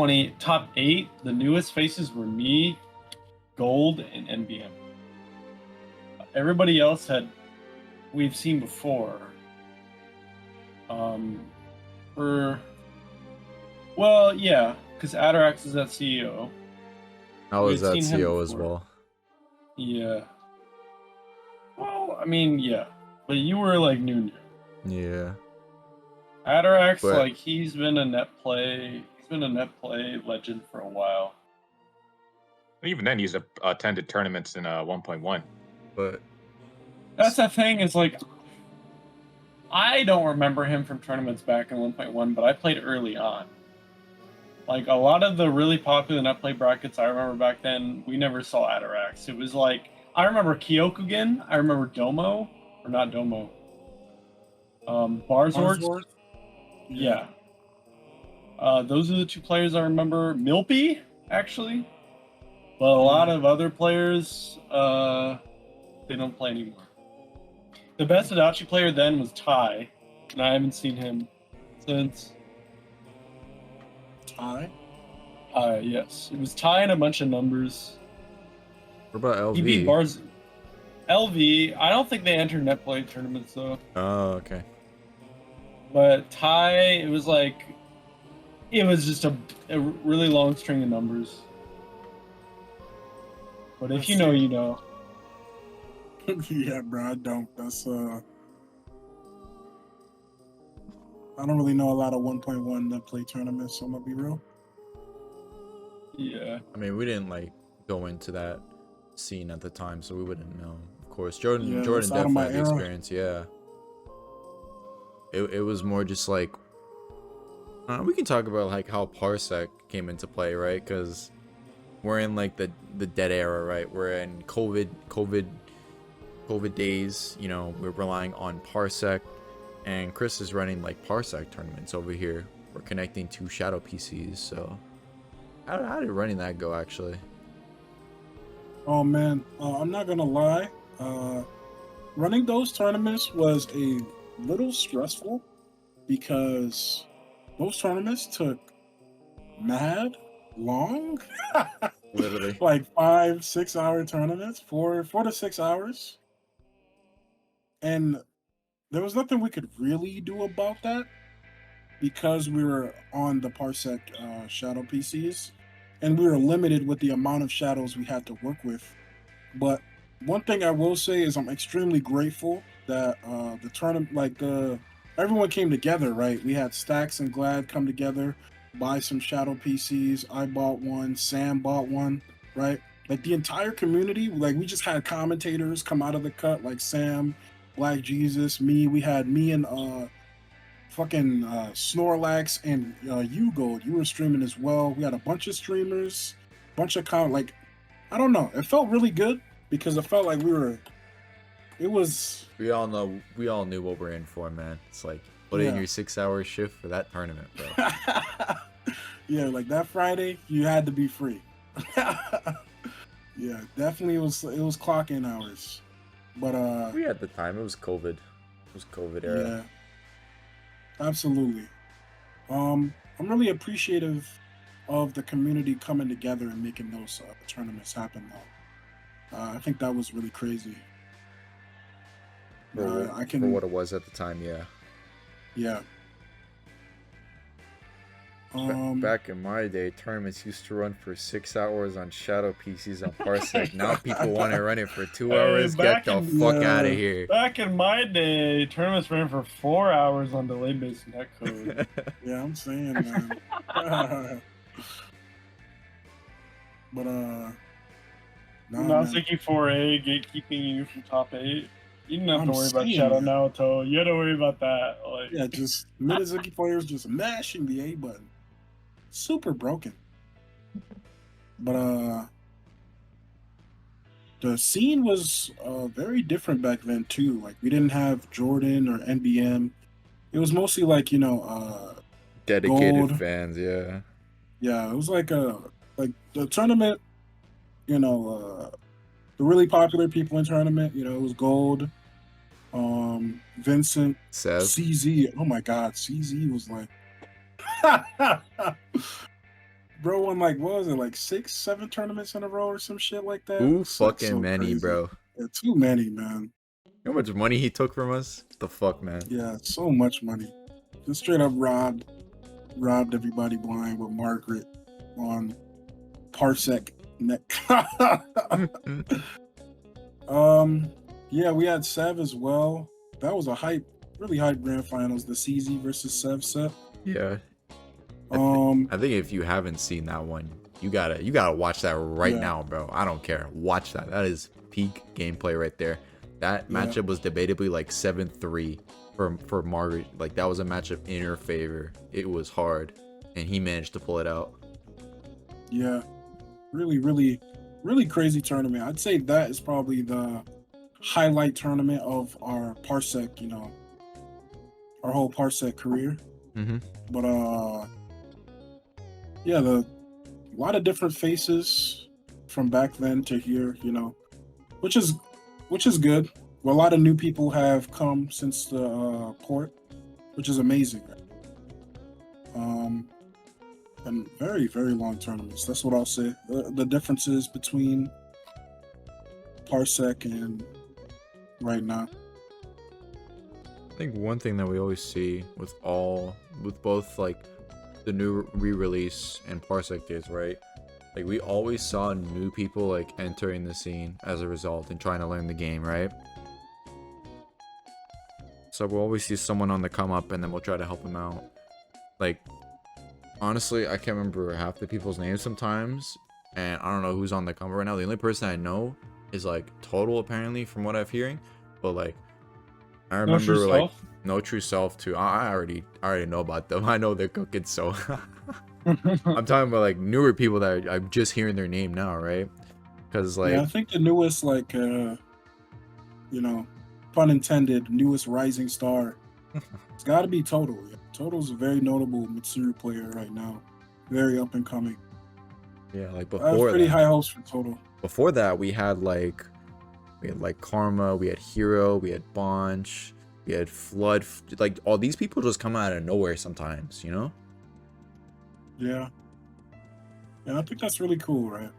8, the newest faces were me, Gold, and NBM. Everybody else we've seen before. Well, yeah, because Atarax is at CEO. I was We'd at seen him CO as before. well. Yeah. Well, I mean, yeah, but you were like new. Yeah. Atarax, But- like he's been a net play legend for a while. Even then, he's attended tournaments in 1.1. But That's the thing, is like I don't remember him from tournaments back in 1.1, but I played early on. Like a lot of the really popular net play brackets I remember back then, we never saw Atarax. It was like I remember Kyokugen, I remember Domo, or not Domo. Barzorg. Yeah. Those are the two players I remember. Milpy, actually. But a lot of other players, they don't play anymore. The best Adachi player then was Ty, and I haven't seen him since. Ty? Yes. It was Ty and a bunch of numbers. what about LV? He beat Bars. LV, I don't think they entered net play tournaments though. Oh, okay. But Ty, it was just a really long string of numbers. But if you know, you know. Yeah, bro, I don't. That's I don't really know a lot of 1.1 that play tournaments, so I'm gonna be real. Yeah. I mean, we didn't like go into that scene at the time, so we wouldn't know. Of course, Jordan Yeah, Jordan it's out of my definitely had the era. experience. Yeah. It was more just like we can talk about like how Parsec came into play, right? Because we're in like the dead era, right? We're in COVID days. You know, we're relying on Parsec, and Chris is running like Parsec tournaments over here. We're connecting to Shadow PCs. So how did running that go actually? Oh man, I'm not gonna lie. Running those tournaments was a little stressful because those tournaments took mad long. Literally. Like 5-6 hour tournaments, 4 to 6 hours. And there was nothing we could really do about that because we were on the Parsec shadow PCs and we were limited with the amount of shadows we had to work with. But one thing I will say is I'm extremely grateful that the tournament, everyone came together, right? We had Stacks and Glad come together, buy some shadow PCs. I bought one, Sam bought one, right? Like the entire community, like we just had commentators come out of the cut, like Sam, Black Jesus, me. We had me and fucking Snorlax and you Gold. You were streaming as well. We had a bunch of streamers, bunch of I don't know. It felt really good because it felt like it was. We all knew what we're in for, man. It's like put in your 6-hour shift for that tournament, bro. Yeah, like that Friday, you had to be free. Yeah, definitely it was clock-in hours. But we had the time. It was COVID. It was COVID era. Yeah. Absolutely. I'm really appreciative of the community coming together and making those tournaments happen though. I think that was really crazy. For what it was at the time, yeah. Yeah. Back in my day, tournaments used to run for 6 hours on Shadow PCs on Parsec. Now people want to run it for 2 hours. Get the fuck out of here. Back in my day, tournaments ran for 4 hours on delay-based netcode. Yeah, I'm saying, man. But Naseki 4A gatekeeping you from top 8. You didn't have to worry about saying, Shadow man. Naoto. You had to worry about that. Like, Like, Yeah, just Miyazuki players just mashing the A button. Super broken. But the scene was very different back then too. Like we didn't have Jordan or NBM. It was mostly like, Dedicated Gold. fans, yeah. Yeah, it was like the tournament, the really popular people in tournament, it was Gold, Vincent, Sev. CZ. Oh my god, CZ was like bro won like what was it, like 6, 7 tournaments in a row or some shit like that. Too It's like fucking so many, crazy. bro. Yeah, too many, man. You know how much money he took from us? The fuck, man. Yeah, so much money. Just straight up robbed everybody blind with Margaret on Parsec neck. Yeah, we had Sev as well. That was a really hype grand finals, the CZ versus Sev set. Yeah. I think if you haven't seen that one, you gotta watch that right now, bro. I don't care. Watch that. That is peak gameplay right there. That matchup was debatably like 7-3 for Margaret. Like that was a matchup in her favor. It was hard, and he managed to pull it out. Yeah, really, really, really crazy tournament. I'd say that is probably the highlight tournament of our Parsec, our whole Parsec career. Mm-hmm. But yeah, a lot of different faces from back then to here, which is good. Well, a lot of new people have come since the port, which is amazing. And very, very long tournaments. That's what I'll say. The differences between Parsec and right now. I think one thing that we always see with both like the new re-release and Parsec days, right? Like we always saw new people like entering the scene as a result and trying to learn the game, right? So we'll always see someone on the come up and then we'll try to help them out. Like honestly, I can't remember half the people's names sometimes, and I don't know who's on the come up right now. The only person I know is like Total, apparently, from what I'm hearing. But like I remember like No True Self too. I already know about them. I know they're cooking, so I'm talking about like newer people that I'm just hearing their name now, right? Because like I think the newest, like pun intended, newest rising star, it's got to be Total. Total's a very notable Mitsuru player right now, very up and coming. Yeah, like I have pretty high hopes for Total. Before that, we had like Karma, we had Hero, we had Bonch, we had Flood. Like all these people just come out of nowhere sometimes, Yeah. And I think that's really cool, right?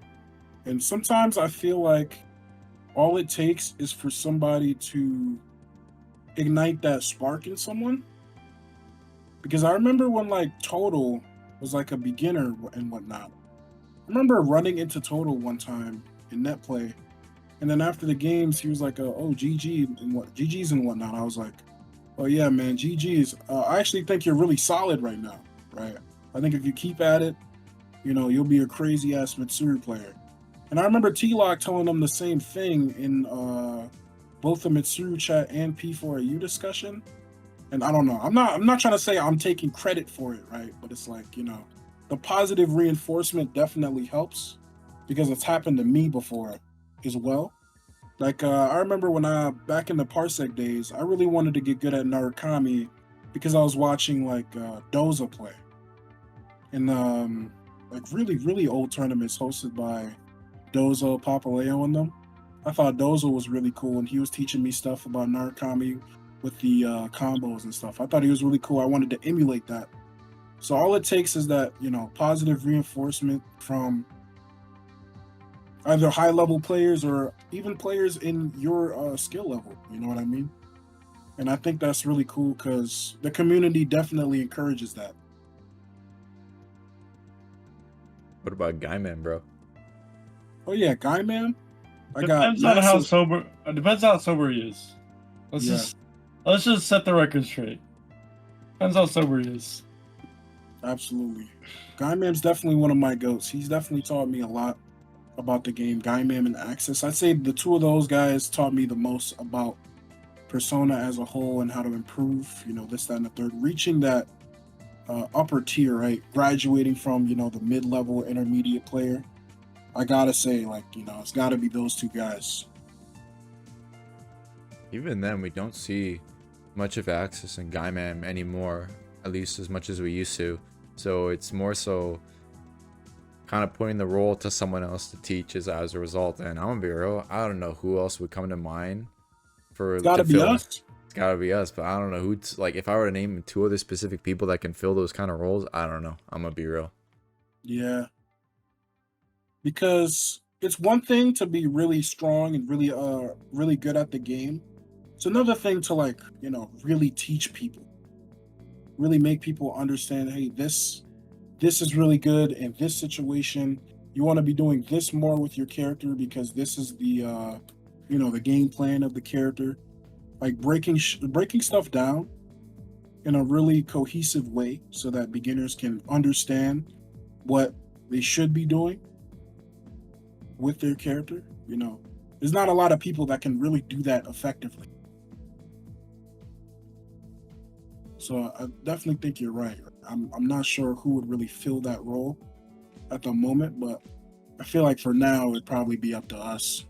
And sometimes I feel like all it takes is for somebody to ignite that spark in someone. Because I remember when like Total was like a beginner and whatnot. I remember running into Total one time in net play, and then after the games he was like, "Oh, GG's and whatnot." I was like, "Oh yeah, man, GG's. I actually think you're really solid right now, right? I think if you keep at it, you'll be a crazy ass Mitsuru player." And I remember T-Lock telling them the same thing in both the Mitsuru chat and P4AU discussion. And I don't know. I'm not trying to say I'm taking credit for it, right? But it's like, the positive reinforcement definitely helps because it's happened to me before as well. Like I remember when back in the Parsec days, I really wanted to get good at Narukami because I was watching like Doza play in like really, really old tournaments hosted by Doza, Papaleo and them. I thought Doza was really cool, and he was teaching me stuff about Narukami with the combos and stuff. I thought he was really cool. I wanted to emulate that. So all it takes is that, positive reinforcement from either high-level players or even players in your skill level. You know what I mean? And I think that's really cool because the community definitely encourages that. What about Guymam, bro? Oh yeah, Guymam. Depends on how sober. It depends on how sober he is. Let's just set the record straight. Depends how sober he is. Absolutely. Guymam's definitely one of my goats. He's definitely taught me a lot about the game. Guymam and Axis. I'd say the two of those guys taught me the most about Persona as a whole and how to improve, this, that, and the third, reaching that upper tier, right? Graduating from, the mid-level intermediate player. I gotta say, it's gotta be those two guys. Even then, we don't see much of Axis and Guymam anymore, at least as much as we used to. So it's more so kind of putting the role to someone else to teach as a result. And I'm gonna be real, I don't know who else would come to mind for It's gotta be us. It's gotta be us, but I don't know who. Like, if I were to name 2 other specific people that can fill those kind of roles, I don't know. I'm gonna be real. Yeah. Because it's one thing to be really strong and really good at the game. It's another thing to really teach people. Really make people understand, hey, this is really good in this situation. You want to be doing this more with your character because this is the the game plan of the character. Like breaking stuff down in a really cohesive way so that beginners can understand what they should be doing with their character. There's not a lot of people that can really do that effectively. So I definitely think you're right. I'm not sure who would really fill that role at the moment, but I feel like for now it'd probably be up to us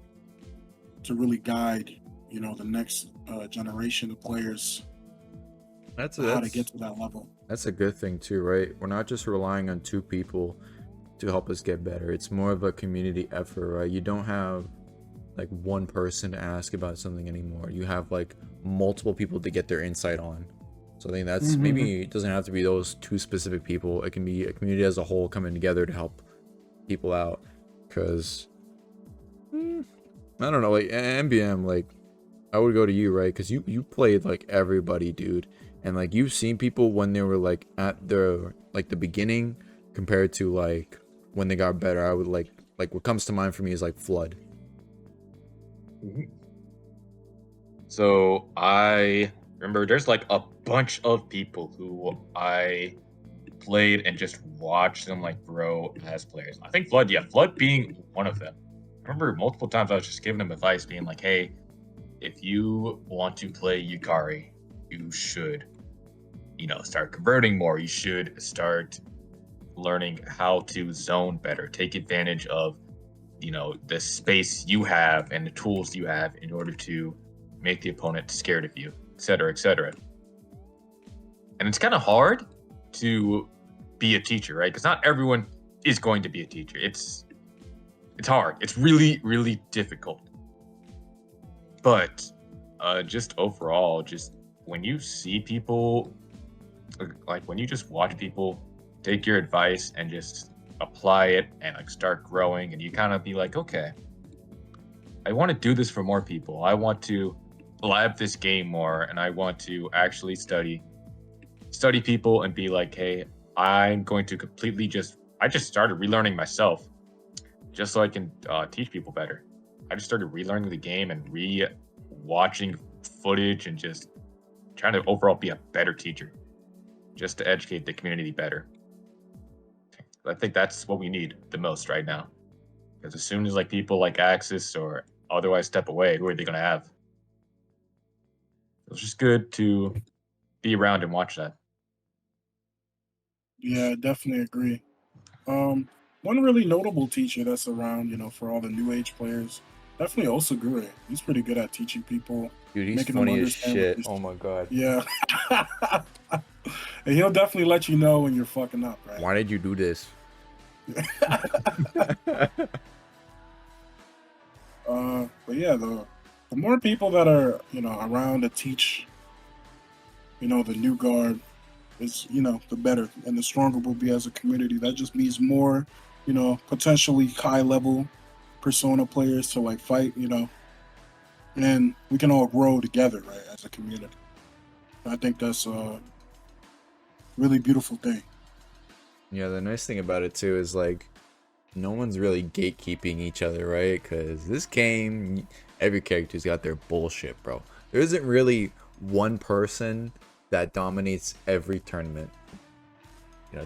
to really guide, the next generation of players how to get to that level. That's a good thing too, right? We're not just relying on 2 people to help us get better. It's more of a community effort, right? You don't have like one person to ask about something anymore. You have like multiple people to get their insight on. So I think that's maybe it doesn't have to be those 2 specific people. It can be a community as a whole coming together to help people out. Because I don't know, like MBM, like I would go to you, right? Because you played like everybody, dude, and like you've seen people when they were like at the beginning compared to like when they got better. I would like what comes to mind for me is like Flood. So I remember there's like a bunch of people who I played and just watched them like grow as players. I think Flood being one of them. I remember multiple times I was just giving him advice, being like, hey, if you want to play Yukari, you should, start converting more. You should start learning how to zone better, take advantage of, the space you have and the tools you have in order to make the opponent scared of you, etc., etc. And it's kind of hard to be a teacher, right? Because not everyone is going to be a teacher. It's hard. It's really, really difficult. But just overall, just when you see people, like when you just watch people take your advice and just apply it and like start growing, and you kind of be like, okay, I want to do this for more people. I want to lab this game more, and I want to actually study people and be like, hey, I'm going to I just started relearning myself just so I can teach people better. I just started relearning the game and re-watching footage and just trying to overall be a better teacher, just to educate the community better. I think that's what we need the most right now. Because as soon as like people like Axis or otherwise step away, who are they going to have? It's just good to be around and watch that. Yeah, I definitely agree. One really notable teacher that's around, for all the new age players, definitely Osagure. He's pretty good at teaching people. Dude, he's making funny them as understand shit. what Oh my god. Yeah. And he'll definitely let you know when you're fucking up, right? Why did you do this? But yeah, the more people that are, around to teach, the new guard is, the better and the stronger we'll be as a community. That just means more, potentially high level Persona players to like fight, and we can all grow together, right, as a community. I think that's a really beautiful thing. Yeah, the nice thing about it too is like no one's really gatekeeping each other, right? Because this game, every character's got their bullshit, bro. There isn't really one person that dominates every tournament.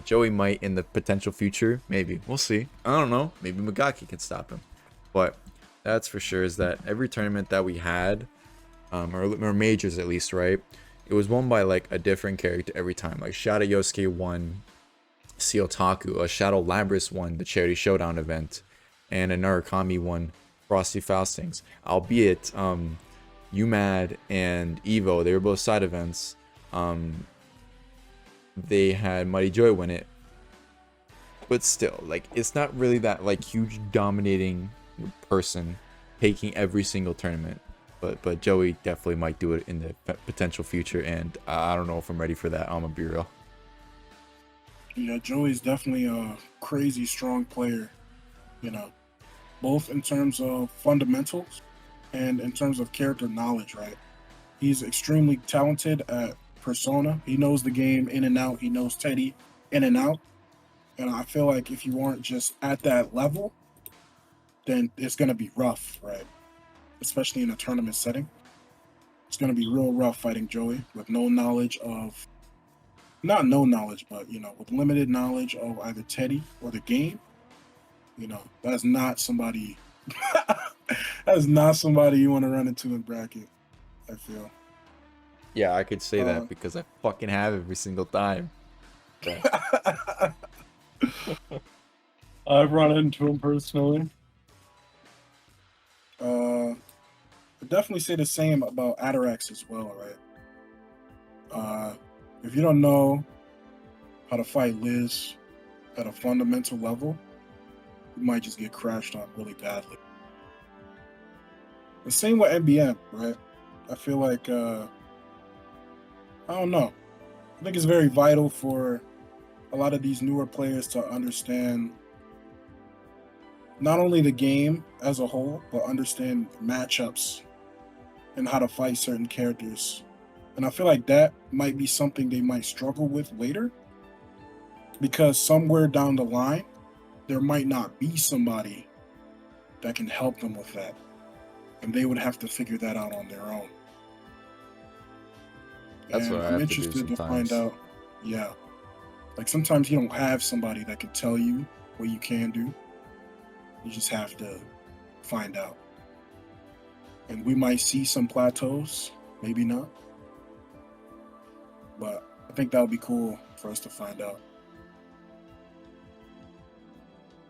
Joey might in the potential future, maybe. We'll see. I don't know. Maybe Magaki can stop him. But that's for sure is that every tournament that we had, or majors at least, right? It was won by like a different character every time. Like Shadow Yosuke won Seotaku, Shadow Labrys won the Charity Showdown event, and a Narukami won Frosty Faustings. Albeit, UMAD and Evo, they were both side events. They had Mighty Joy win it, but still, like, it's not really that like huge dominating person taking every single tournament. But Joey definitely might do it in the potential future, and I don't know if I'm ready for that. I'm gonna be real. Yeah, Joey's definitely a crazy strong player, you know, both in terms of fundamentals and in terms of character knowledge, right? He's extremely talented at Persona. He knows the game in and out. He knows Teddy in and out. And I feel like if you aren't just at that level, then it's going to be rough, right? Especially in a tournament setting. It's going to be real rough fighting Joey with no knowledge of, not no knowledge, but, you know, with limited knowledge of either Teddy or the game. You know, that's not somebody, that's not somebody you want to run into in bracket, I feel. Yeah, I could say that because I fucking have every single time. I've run into him personally. I'd definitely say the same about Atarax as well, right? If you don't know how to fight Liz at a fundamental level, you might just get crashed on really badly. The same with NBM, right? I feel like, I don't know. I think it's very vital for a lot of these newer players to understand not only the game as a whole, but understand matchups and how to fight certain characters. And I feel like that might be something they might struggle with later, because somewhere down the line, there might not be somebody that can help them with that. And they would have to figure that out on their own. That's and what I I'm have to do interested to sometimes. find out. Yeah. Like sometimes you don't have somebody that can tell you what you can do. You just have to find out. And we might see some plateaus, maybe not. But I think that would be cool for us to find out.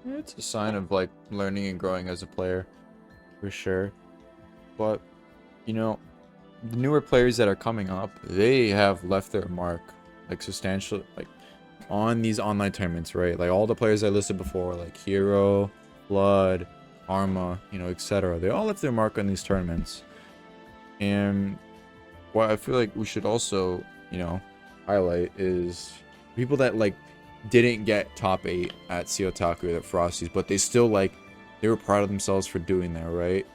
It's a sign of like learning and growing as a player, for sure. But you know, the newer players that are coming up, they have left their mark like substantial, like on these online tournaments, right? Like all the players I listed before, like Hero, Blood, Arma, you know, etc. They all left their mark on these tournaments. And what I feel like we should also, you know, highlight is people that like didn't get top 8 at Seotaku or at Frosties, but they still like, they were proud of themselves for doing that, right?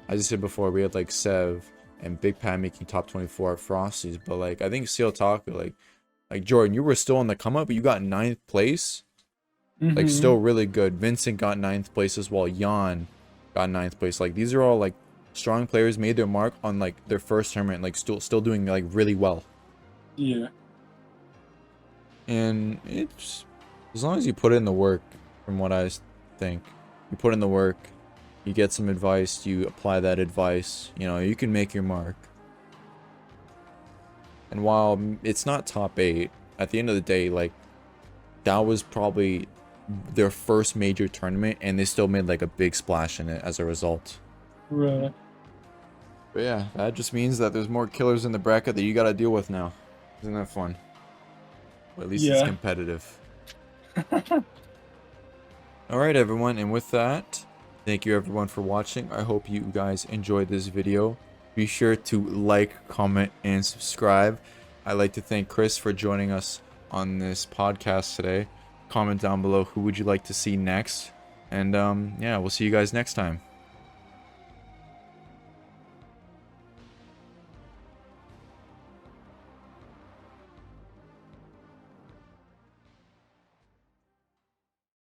As I said before, we had like Sev and Big Pat making top 24 at Frosties, but like I think Seotaku, like Jordan, you were still on the come up, but you got 9th place. Like still really good. Vincent got 9th place as well. Jan got 9th place. Like these are all like strong players, made their mark on like their first tournament, like still doing like really well. Yeah. And it's, as long as you put in the work, from what I think, you put in the work, you get some advice, you apply that advice, you know, you can make your mark. And while it's not top 8, at the end of the day, like that was probably their first major tournament, and they still made like a big splash in it as a result. Right. But yeah, that just means that there's more killers in the bracket that you gotta deal with now. Isn't that fun? Well, at least it's competitive. Alright everyone, and with that, thank you everyone for watching. I hope you guys enjoyed this video. Be sure to like, comment, and subscribe. I'd like to thank Chris for joining us on this podcast today. Comment down below who would you like to see next. And yeah, we'll see you guys next time.